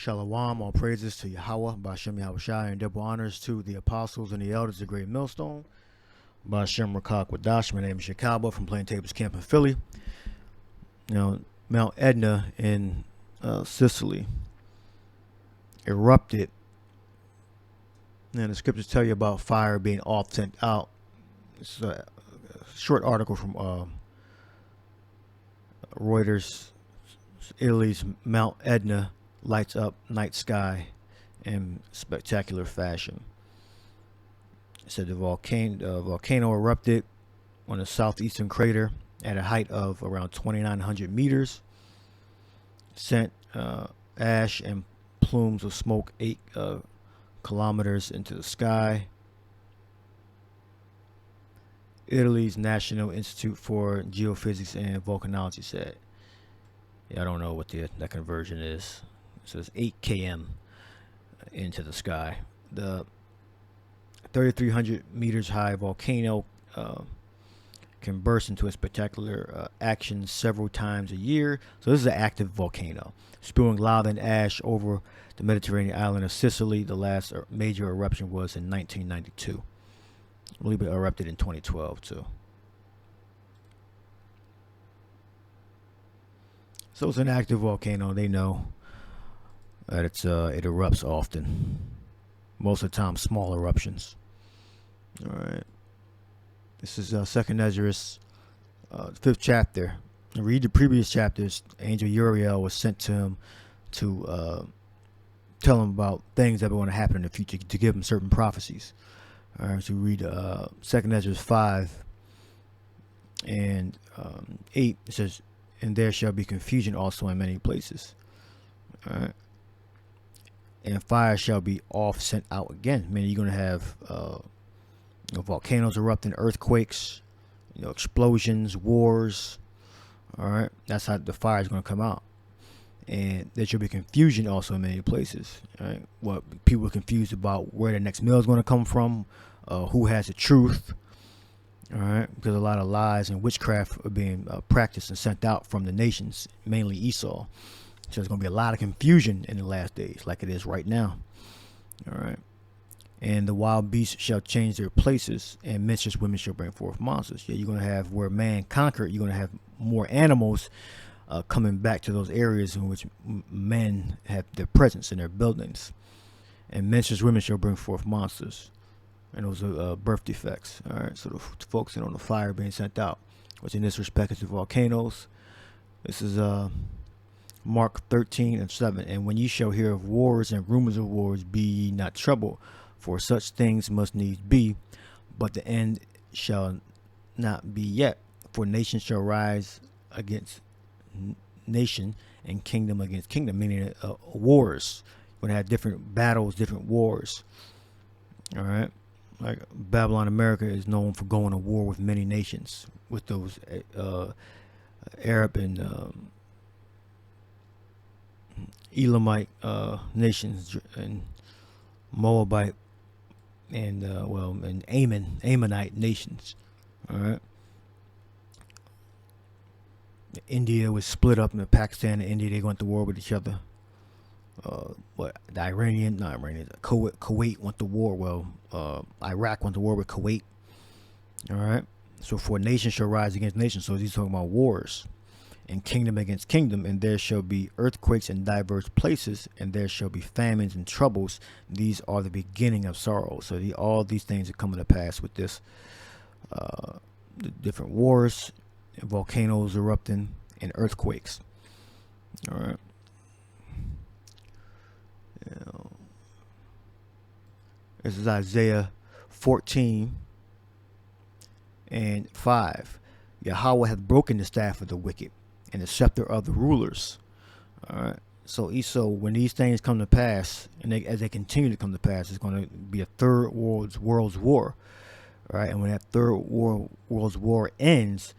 Shalom, all praises to Yahweh, Ba'ashem Yahushai, and double honors to the apostles and the elders of the Great Millstone. Ba'ashem Rakak Wadash, my name is Yakalba from Plaintables Camp in Philly. Mount Etna in Sicily erupted, and the scriptures tell you about fire being off sent out. This is a short article from Reuters. Italy's Mount Etna lights up night sky in spectacular fashion. It said the volcano erupted on a southeastern crater at a height of around 2,900 meters. Sent ash and plumes of smoke 8 kilometers into the sky. Italy's National Institute for Geophysics and Volcanology said. I don't know what that conversion is. It says 8 km into the sky. The 3,300 meters high volcano can burst into a spectacular action several times a year. So this is an active volcano, spewing lava and ash over the Mediterranean island of Sicily. The last major eruption was in 1992. I believe it erupted in 2012 too. So it's an active volcano. They know that it erupts often. Most of the time, small eruptions. All right. This is Second Ezra's 5th chapter. Read the previous chapters. Angel Uriel was sent to him to tell him about things that were going to happen in the future, to give him certain prophecies. All right. So read Second Ezra's 5 and 8. It says, "And there shall be confusion also in many places." All right. And fire shall be off sent out again. Meaning you're going to have volcanoes erupting, earthquakes, explosions, wars. All right. That's how the fire is going to come out. And there shall be confusion also in many places. All right. What people are confused about where the next meal is going to come from, who has the truth. All right, because a lot of lies and witchcraft are being practiced and sent out from the nations, mainly Esau. So there's going to be a lot of confusion in the last days, like it is right now. All right. And the wild beasts shall change their places, and menstruous women shall bring forth monsters. Yeah, you're going to have where man conquered, you're going to have more animals coming back to those areas in which men have their presence in their buildings. And menstruous women shall bring forth monsters. And those are birth defects. All right, so focusing on the fire being sent out, which in this respect is the volcanoes. This is Mark 13:7. "And when ye shall hear of wars and rumors of wars, be ye not troubled, for such things must needs be, but the end shall not be yet. For nation shall rise against nation, and kingdom against kingdom," meaning wars. We're going to have different battles, different wars. All right. Like Babylon, America is known for going to war with many nations, with those Arab and Elamite nations, and Moabite, and and Ammonite nations. All right. India was split up into Pakistan and India. They went to war with each other. Kuwait went to war. Iraq went to war with Kuwait. All right. So for nation shall rise against nation. So he's talking about wars, and kingdom against kingdom, and there shall be earthquakes in diverse places, and there shall be famines and troubles. These are the beginning of sorrow. So all these things are coming to pass with this. The different wars, volcanoes erupting, and earthquakes. All right. This is Isaiah 14:5. "Yahweh hath broken the staff of the wicked, and the scepter of the rulers." All right. So when these things come to pass, and as they continue to come to pass, it's going to be a third world's war. All right. And when that third world's war ends,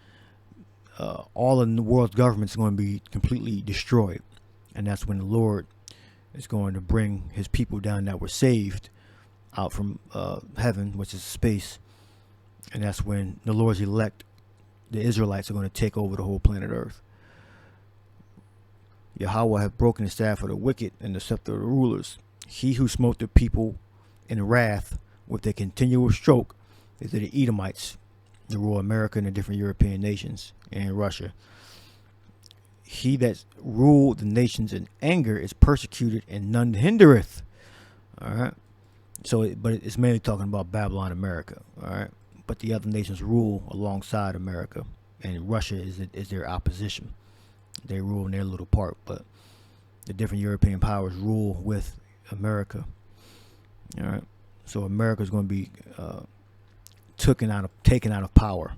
all of the world's governments are going to be completely destroyed, and that's when the Lord is going to bring his people down that were saved out from heaven, which is space. And that's when the Lord's elect, the Israelites, are going to take over the whole planet Earth. Yahweh hath broken the staff of the wicked and the scepter of the rulers. He who smote the people in wrath with a continual stroke is the Edomites, the rule America and the different European nations and Russia. He that ruled the nations in anger is persecuted and none hindereth. All right. So, but it's mainly talking about Babylon, America. All right. But the other nations rule alongside America, and Russia is their opposition. They rule in their little part, but the different European powers rule with America. All right. So America is going to be taken out of power.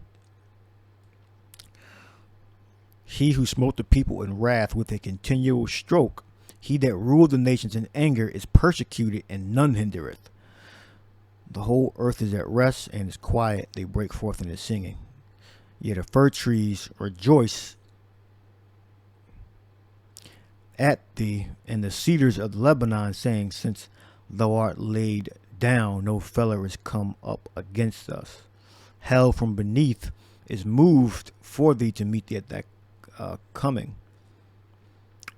He who smote the people in wrath with a continual stroke, he that ruled the nations in anger is persecuted and none hindereth. The whole earth is at rest and is quiet, they break forth in the singing. Yet the fir trees rejoice at thee, and the cedars of Lebanon, saying, since thou art laid down, no feller is come up against us. Hell from beneath is moved for thee to meet thee at thy coming.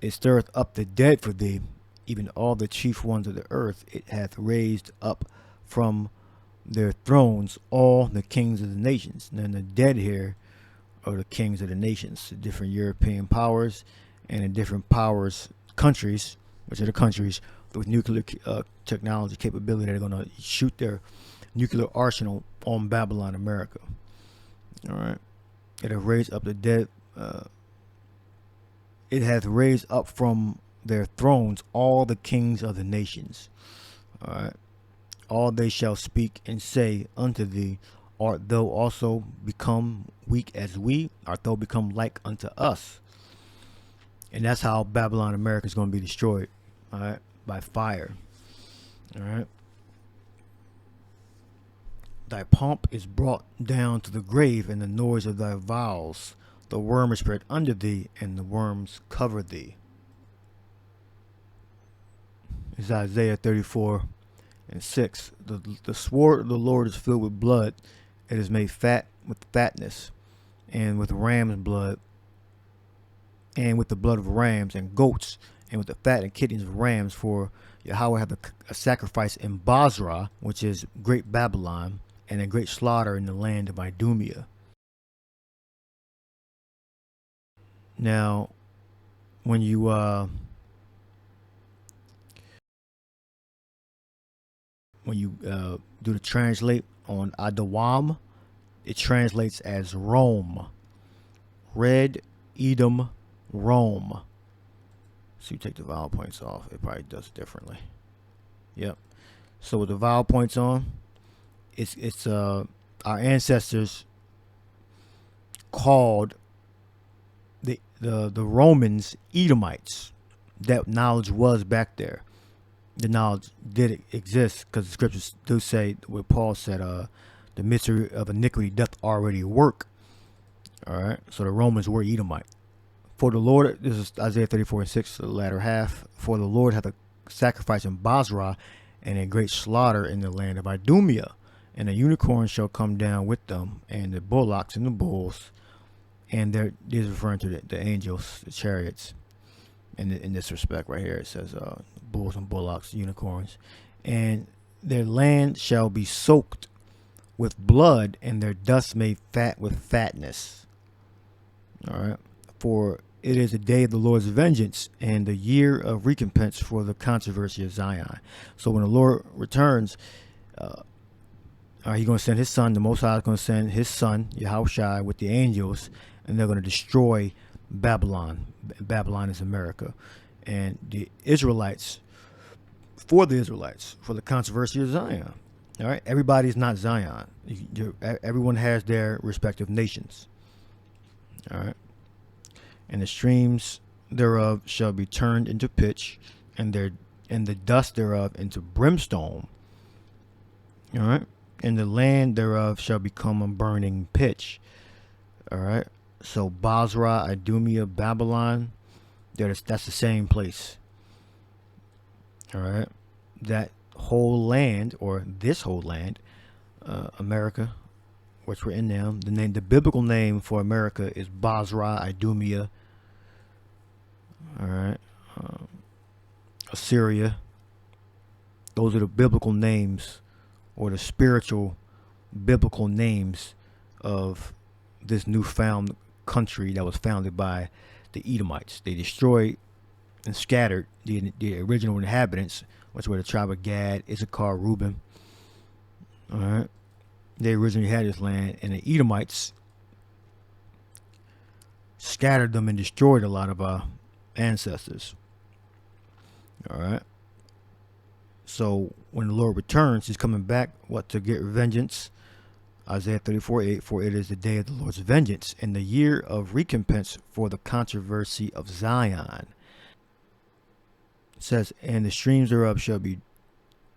It stirreth up the dead for thee, even all the chief ones of the earth. It hath raised up from their thrones all the kings of the nations. And then the dead here are the kings of the nations, the different European powers and the different powers, countries, which are the countries with nuclear technology capability that are going to shoot their nuclear arsenal on Babylon, America. All right. It hath raised up the dead. It hath raised up from their thrones all the kings of the nations. All right. All they shall speak and say unto thee, art thou also become weak as we? Art thou become like unto us? And that's how Babylon, America is going to be destroyed. All right. By fire. All right. Thy pomp is brought down to the grave, and the noise of thy vows. The worm is spread under thee, and the worms cover thee. It's Isaiah 34:6. The sword of the Lord is filled with blood. It is made fat with fatness, and with ram's blood, and with the blood of rams and goats, and with the fat and kidneys of rams. For Yahweh hath a sacrifice in Basra, which is great Babylon, and a great slaughter in the land of Idumea. Now, when you do the translate on Adawam, it translates as Rome. Red, Edom, Rome. So you take the vowel points off, it probably does it differently. Yep. So with the vowel points on, it's our ancestors called the Romans Edomites. That knowledge was back there. The knowledge did exist, because the scriptures do say what Paul said, the mystery of iniquity doth already work. All right. So the Romans were Edomite. For the Lord, this is Isaiah 34:6, the latter half. For the Lord hath a sacrifice in Basra, and a great slaughter in the land of Idumea. And the unicorns shall come down with them, and the bullocks and the bulls. And this is referring to the angels, the chariots. In this respect right here, it says bulls and bullocks, unicorns. And their land shall be soaked with blood, and their dust made fat with fatness. All right. For it is the day of the Lord's vengeance, and the year of recompense for the controversy of Zion. So when the Lord returns, he's going to send his son. The Most High is going to send his son, Yahushua, with the angels, and they're going to destroy Babylon. Babylon is America. And the Israelites, for the controversy of Zion. All right. Everybody's not Zion. Everyone has their respective nations. All right. And the streams thereof shall be turned into pitch, and the dust thereof into brimstone. All right. And the land thereof shall become a burning pitch. All right. So Basra, Idumea, Babylon, that's the same place. All right. That whole land, or this whole land, America, which we're in now, the biblical name for America is Basra, Idumea. All right. Assyria. Those are the biblical names, or the spiritual biblical names of this newfound country that was founded by the Edomites. They destroyed and scattered the original inhabitants, which were the tribe of Gad, Issachar, Reuben. All right. They originally had this land, and the Edomites scattered them and destroyed a lot of our ancestors. All right. So when the Lord returns, he's coming back, to get vengeance. Isaiah 34:8, for it is the day of the Lord's vengeance, and the year of recompense for the controversy of Zion. It says, and the streams thereof shall be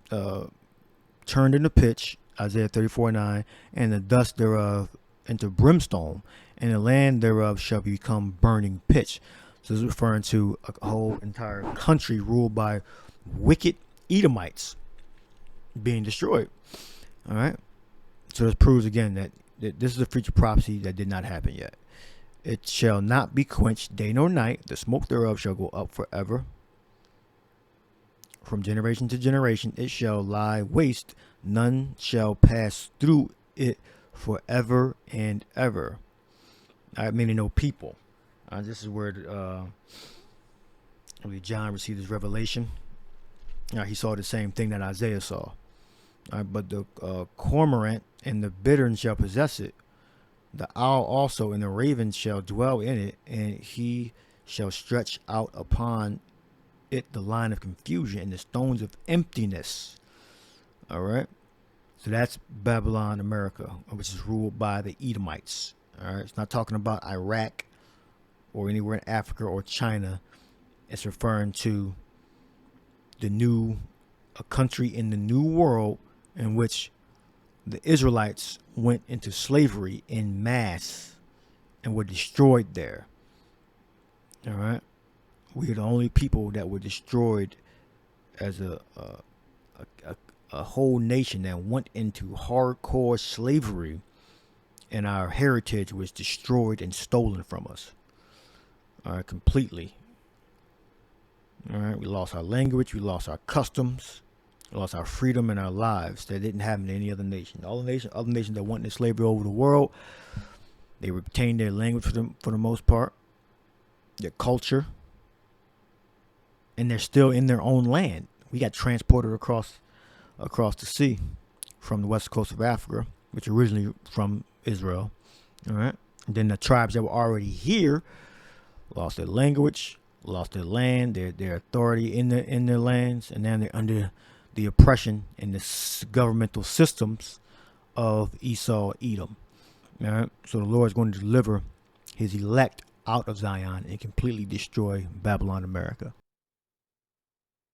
turned into pitch, Isaiah 34:9, and the dust thereof into brimstone, and the land thereof shall become burning pitch. So this is referring to a whole entire country ruled by wicked Edomites being destroyed. All right. So this proves again that this is a future prophecy that did not happen yet. It shall not be quenched day nor night. The smoke thereof shall go up forever. From generation to generation it shall lie waste. None shall pass through it forever and ever. I mean, no people. This is where John received his revelation. He saw the same thing that Isaiah saw. But the cormorant and the bittern shall possess it. The owl also and the raven shall dwell in it, and he shall stretch out upon it the line of confusion and the stones of emptiness. All right. So that's Babylon, America, which is ruled by the Edomites. All right. It's not talking about Iraq or anywhere in Africa or China. It's referring to a country in the new world in which the Israelites went into slavery in mass and were destroyed there. All right. We are the only people that were destroyed as a whole nation that went into hardcore slavery, and our heritage was destroyed and stolen from us. All right, completely. All right, we lost our language, we lost our customs, we lost our freedom and our lives that didn't happen to any other nation. All the other nations that went into slavery over the world, they retained their language for the most part, their culture, and they're still in their own land. We got transported across the sea from the west coast of Africa, which originally from Israel. All right, and then the tribes that were already here lost their language, lost their land, their authority in their lands, and now they're under the oppression and the governmental systems of Esau, Edom. All right, so the Lord is going to deliver his elect out of Zion and completely destroy Babylon, America.